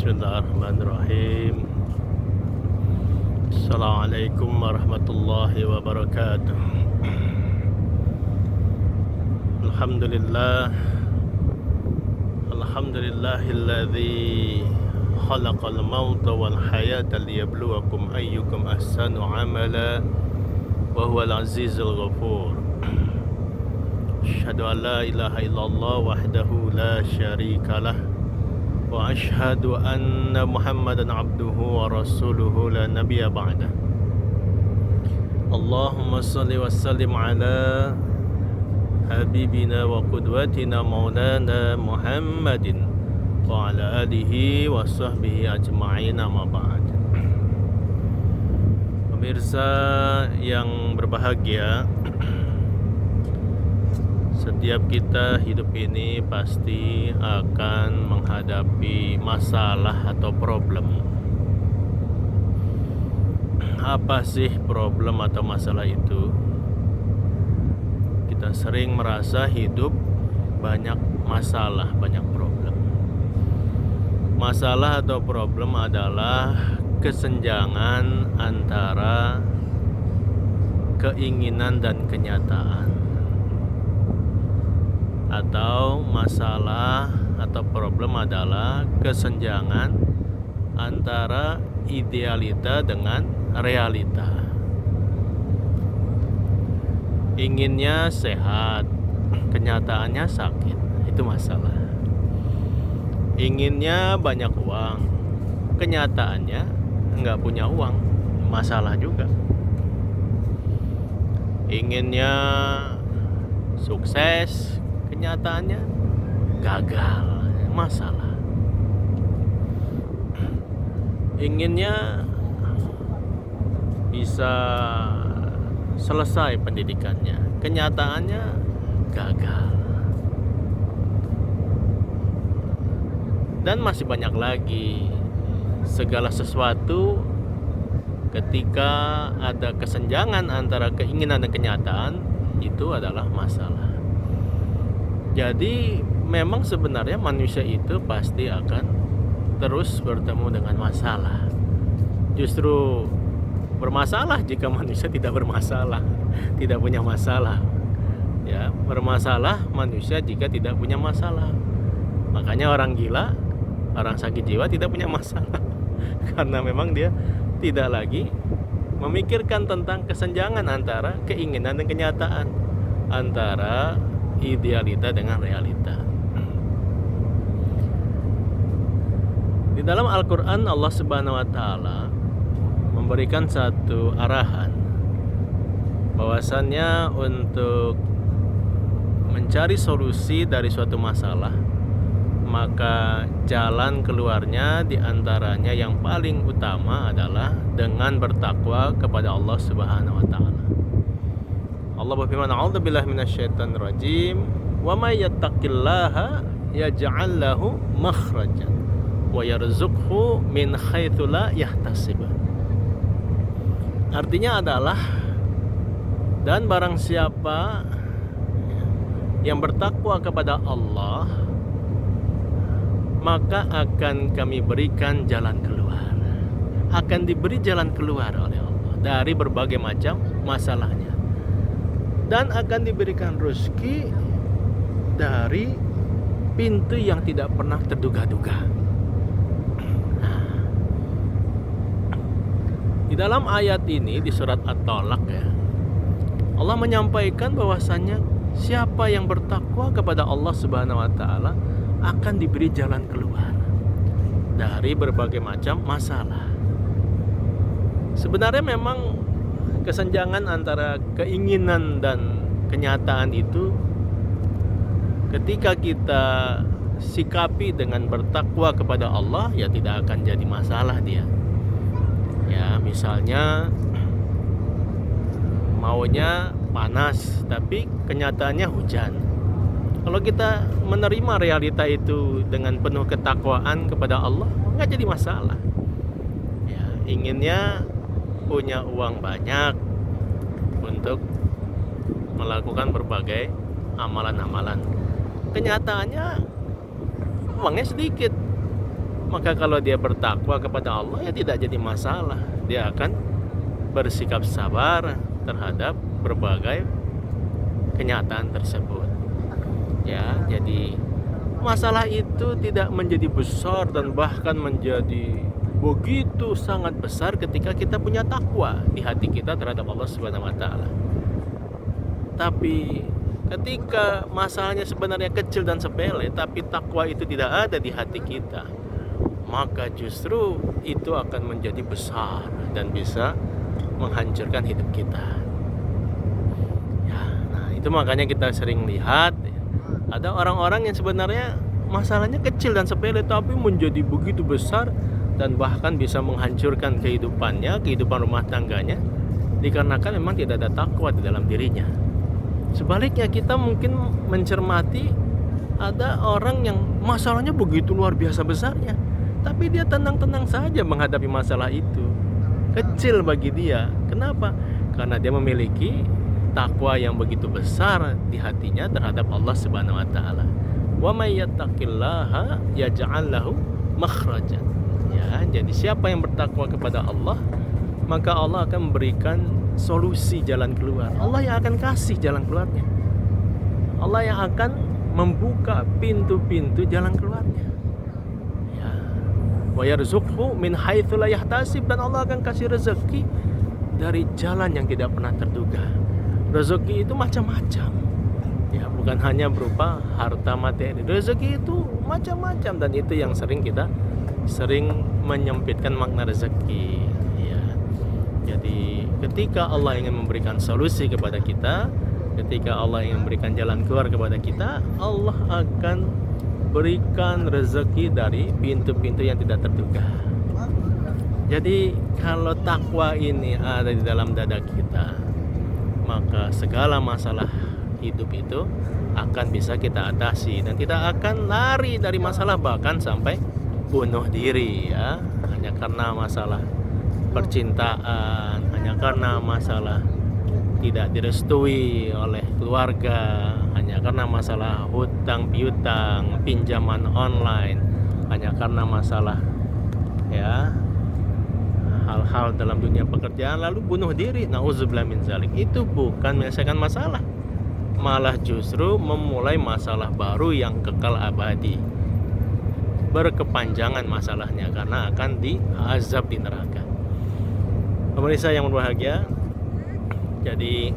Bismillahirrahmanirrahim. Assalamualaikum warahmatullahi wabarakatuh. Alhamdulillah. Alhamdulillahilladzi khalaqal mauta wal hayata liyabluwakum ayyukum ahsanu amala wa huwal azizul ghafur. Asyhadu an la ilaha illallah wahdahu la syarikalah wa asyhadu anna Muhammadan abduhu wa rasuluhu la nabiyya ba'dah. Allahumma shalli wa sallim ala habibina wa qudwatina maulana Muhammadin wa ala alihi wa sahbihi ajma'in, amma ba'd. Pemirsa yang berbahagia, setiap kita hidup ini pasti akan menghadapi masalah atau problem. Apa sih problem atau masalah itu? Kita sering merasa hidup banyak masalah, banyak problem. Masalah atau problem adalah kesenjangan antara keinginan dan kenyataan. Atau masalah atau problem adalah kesenjangan antara idealita dengan realita. Inginnya sehat, kenyataannya sakit, itu masalah. Inginnya banyak uang, kenyataannya nggak punya uang, masalah juga. Inginnya sukses, kenyataannya gagal, masalah. Inginnya bisa selesai pendidikannya, kenyataannya gagal. Dan masih banyak lagi. Segala sesuatu ketika ada kesenjangan antara keinginan dan kenyataan, itu adalah masalah. Jadi memang sebenarnya manusia itu pasti akan terus bertemu dengan masalah. Justru bermasalah jika manusia tidak bermasalah, tidak punya masalah. Ya, bermasalah manusia jika tidak punya masalah. Makanya orang gila, orang sakit jiwa tidak punya masalah. Karena memang dia tidak lagi memikirkan tentang kesenjangan antara keinginan dan kenyataan, antara idealita dengan realita. Di dalam Al-Quran Allah Subhanahu wa Ta'ala memberikan satu arahan bahwasannya untuk mencari solusi dari suatu masalah, maka jalan keluarnya diantaranya yang paling utama adalah dengan bertakwa kepada Allah Subhanahu wa Ta'ala. Allah berfirman, "A'udzubillahi minasyaitonir rajim. Wa may yattaqillaha yaj'al lahu makhrajan wa yarzuqhu min haitsu la yahtasib." Artinya adalah, dan barang siapa yang bertakwa kepada Allah, maka akan kami berikan jalan keluar. Akan diberi jalan keluar oleh Allah dari berbagai macam masalahnya. Dan akan diberikan rezeki dari pintu yang tidak pernah terduga-duga. Di dalam ayat ini di surat At-Talaq ya, Allah menyampaikan bahwasannya siapa yang bertakwa kepada Allah Subhanahu wa Ta'ala akan diberi jalan keluar dari berbagai macam masalah. Sebenarnya memang kesenjangan antara keinginan dan kenyataan itu ketika kita sikapi dengan bertakwa kepada Allah, ya tidak akan jadi masalah dia. Ya, misalnya maunya panas tapi kenyataannya hujan. Kalau kita menerima realita itu dengan penuh ketakwaan kepada Allah, nggak jadi masalah. Ya, inginnya punya uang banyak untuk melakukan berbagai amalan-amalan. Kenyataannya uangnya sedikit, Maka kalau dia bertakwa kepada Allah, ya tidak jadi masalah. Dia akan bersikap sabar terhadap berbagai kenyataan tersebut. Ya, jadi masalah itu tidak menjadi besar dan bahkan menjadi begitu sangat besar ketika kita punya takwa di hati kita terhadap Allah Subhanahu wa taala. Tapi ketika masalahnya sebenarnya kecil dan sepele, tapi takwa itu tidak ada di hati kita, maka justru itu akan menjadi besar dan bisa menghancurkan hidup kita. Ya, nah itu makanya kita sering lihat ada orang-orang yang sebenarnya masalahnya kecil dan sepele tapi menjadi begitu besar dan bahkan bisa menghancurkan kehidupannya, kehidupan rumah tangganya, dikarenakan memang tidak ada takwa di dalam dirinya. Sebaliknya kita mungkin mencermati ada orang yang masalahnya begitu luar biasa besarnya, tapi dia tenang-tenang saja menghadapi masalah itu. Kecil bagi dia. Kenapa? Karena dia memiliki takwa yang begitu besar di hatinya terhadap Allah Subhanahu wa taala. Wa may yattaqillaha yaj'al lahu makhrajan. Ya, jadi siapa yang bertakwa kepada Allah, maka Allah akan memberikan solusi jalan keluar. Allah yang akan kasih jalan keluarnya. Allah yang akan membuka pintu-pintu jalan keluarnya. Ya. Wa yarzuqhu min haitsu la yahtasib, dan Allah akan kasih rezeki dari jalan yang tidak pernah terduga. Rezeki itu macam-macam. Ya, bukan hanya berupa harta materi. Rezeki itu macam-macam, dan itu yang sering menyempitkan makna rezeki. Ya. Jadi ketika Allah ingin memberikan solusi kepada kita, ketika Allah ingin memberikan jalan keluar kepada kita, Allah akan berikan rezeki dari pintu-pintu yang tidak terduga. Jadi kalau takwa ini ada di dalam dada kita, maka segala masalah hidup itu akan bisa kita atasi dan tidak akan lari dari masalah, bahkan sampai bunuh diri, ya, hanya karena masalah percintaan, hanya karena masalah tidak direstui oleh keluarga, hanya karena masalah hutang piutang, pinjaman online, hanya karena masalah ya hal-hal dalam dunia pekerjaan lalu bunuh diri. Nauzubillah min zalik. Itu bukan menyelesaikan masalah, malah justru memulai masalah baru yang kekal abadi. Berkepanjangan masalahnya karena akan diazab di neraka. Pemirsa yang berbahagia, jadi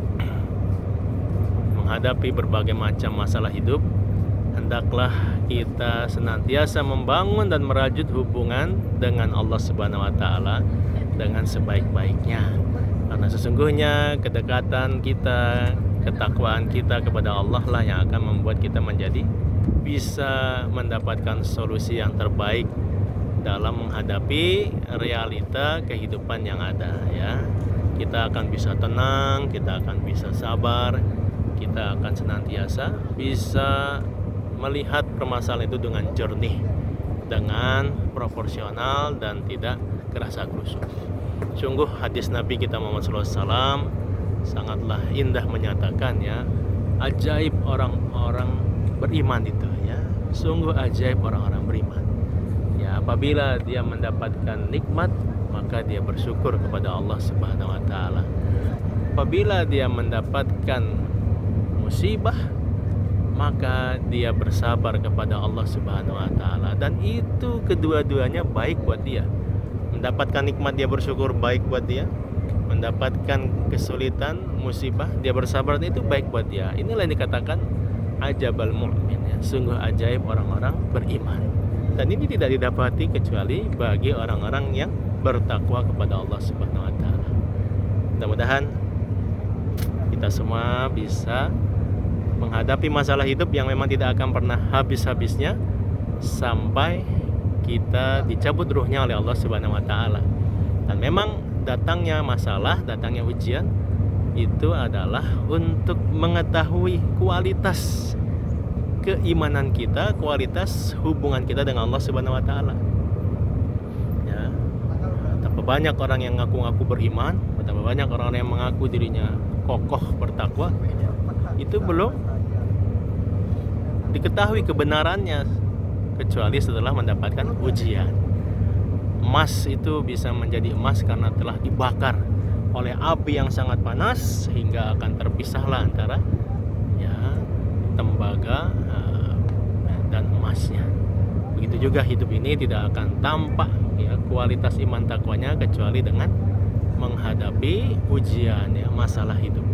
menghadapi berbagai macam masalah hidup, hendaklah kita senantiasa membangun dan merajut hubungan dengan Allah Subhanahu wa taala dengan sebaik-baiknya. Karena sesungguhnya kedekatan kita, ketakwaan kita kepada Allah lah yang akan membuat kita menjadi bisa mendapatkan solusi yang terbaik dalam menghadapi realita kehidupan yang ada, ya. Kita akan bisa tenang, kita akan bisa sabar, kita akan senantiasa bisa melihat permasalahan itu dengan jernih, dengan proporsional dan tidak kerasa krusuk. Sungguh hadis Nabi kita Muhammad SAW sangatlah indah menyatakan, ya, ajaib orang-orang beriman itu, ya, sungguh ajaib orang-orang beriman. Ya, apabila dia mendapatkan nikmat, maka dia bersyukur kepada Allah Subhanahu wa taala. Apabila dia mendapatkan musibah, maka dia bersabar kepada Allah Subhanahu wa taala, dan itu kedua-duanya baik buat dia. Mendapatkan nikmat dia bersyukur baik buat dia, mendapatkan kesulitan, musibah dia bersabar, itu baik buat dia. Inilah yang dikatakan ajabal mu'min, ya, sungguh ajaib orang-orang beriman. Dan ini tidak didapati kecuali bagi orang-orang yang bertakwa kepada Allah Subhanahu wa taala. Mudah-mudahan kita semua bisa menghadapi masalah hidup yang memang tidak akan pernah habis-habisnya sampai kita dicabut ruhnya oleh Allah Subhanahu wa taala. Dan memang datangnya masalah, datangnya ujian itu adalah untuk mengetahui kualitas keimanan kita, kualitas hubungan kita dengan Allah Subhanahu wa taala. Ya. Betapa banyak orang yang ngaku-ngaku beriman, betapa banyak orang yang mengaku dirinya kokoh bertakwa, itu belum diketahui kebenarannya kecuali setelah mendapatkan ujian. emas itu bisa menjadi emas karena telah dibakar oleh api yang sangat panas, sehingga akan terpisahlah antara ya tembaga dan emasnya. Begitu juga hidup ini tidak akan tampak ya kualitas iman takwanya kecuali dengan menghadapi ujian ya masalah hidup.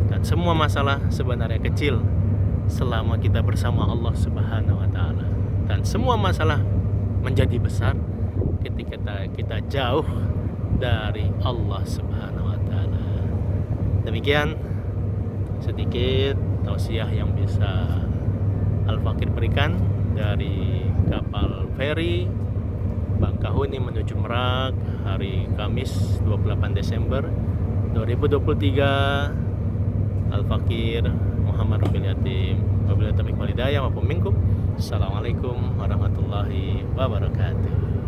Dan semua masalah sebenarnya kecil selama kita bersama Allah Subhanahu wa taala. Dan semua masalah menjadi besar ketika kita jauh dari Allah Subhanahu wa taala. Demikian sedikit tausiah yang bisa Al-Fakir berikan dari kapal feri Bangkahuni menuju Merak hari Kamis 28 Desember 2023. Al-Fakir Muhammad Rubil Yatim, wabillahi taufiq wal hidayah, wa minkum. Assalamualaikum warahmatullahi wabarakatuh.